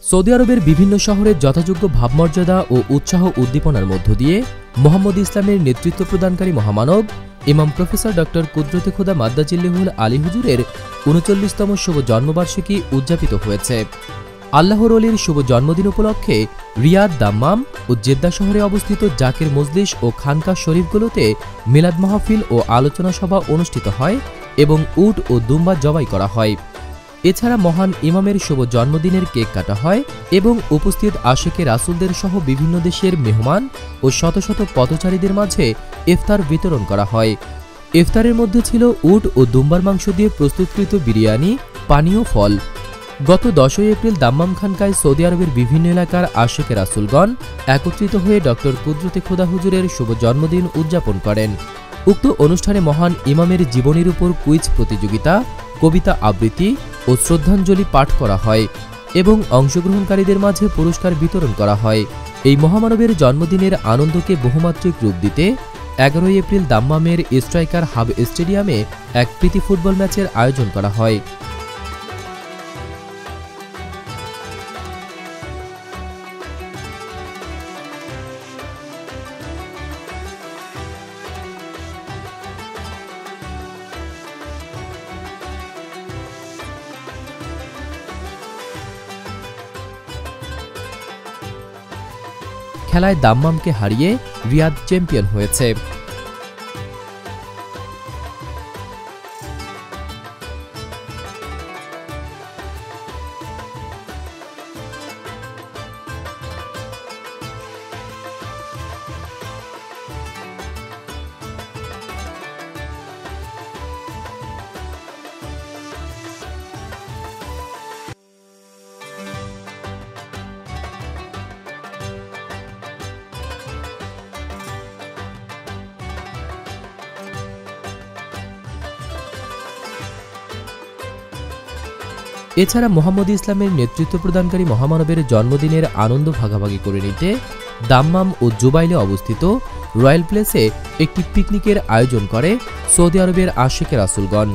Saudi আরবের বিভিন্ন শহরে যথাযোগ্য ভাবমর্যাদা ও উৎসাহ উদ্দীপনার মধ্য দিয়ে মোহাম্মদ ইসলামের নেতৃত্ব প্রদানকারী মহামানব ইমাম প্রফেসর ডক্টর কুদরতে খোদা মাদ্দাজিল্লাহুল আলী হুজুরের ৩৯তম শুভ জন্মবার্ষিকী উদযাপিত হয়েছে। আল্লাহর ওলির শুভ জন্মদিন উপলক্ষে রিয়াদ, দাম্মাম ও জেদ্দা শহরে অবস্থিত জাকির মজলিস ও খানকা শরীফগুলোতে মিলাদ মাহফিল ও আলোচনা সভা অনুষ্ঠিত হয় এবং উট ও দুম্বা জবাই করা হয়। এছাড়া মহান ইমামের শুভ জন্মদিনের কেক কাটা হয় এবং উপস্থিত আশিকে রাসূলদের সহ বিভিন্ন দেশের মেহমান ও শত শত পথচারীদের মাঝে ইফতার বিতরণ করা হয়। ইফতারের মধ্যে ছিল উট ও দুম্বার মাংস দিয়ে প্রস্তুতকৃত বিরিয়ানি, পানীয় ফল। গত ১০ই এপ্রিল দাম্মাম খানকায় সৌদি আরবের বিভিন্ন এলাকার আশিকে রাসূলগণ একত্রিত হয়ে ডক্টর কুদরতে খোদা হুজুরের শুভ জন্মদিন উদযাপন করেন। উক্ত অনুষ্ঠানে মহান ইমামের জীবনীর উপর কুইজ প্রতিযোগিতা, কবিতা আবৃত্তি ও শ্রদ্ধাঞ্জলি পাঠ করা হয় এবং অংশগ্রহণকারীদের মাঝে পুরস্কার বিতরণ করা হয়। এই মহামানবের জন্মদিনের আনন্দকে বহুমাত্রিক রূপ দিতে ১১ই এপ্রিল দাম্মামের স্ট্রাইকার হাব স্টেডিয়ামে এক প্রীতি ফুটবল ম্যাচের আয়োজন করা হয়। খেলায় দাম্মামকে হারিয়ে রিয়াদ চ্যাম্পিয়ন হয়েছে। এছাড়া মোহাম্মদ ইসলামের নেতৃত্ব প্রদানকারী মহামানবের জন্মদিনের আনন্দ ভাগাভাগি করে নিতে দাম্মাম ও জুবাইলে অবস্থিত রয়্যাল প্লেসে একটি পিকনিকের আয়োজন করে সৌদি আরবের আশিকে রাসূলগণ।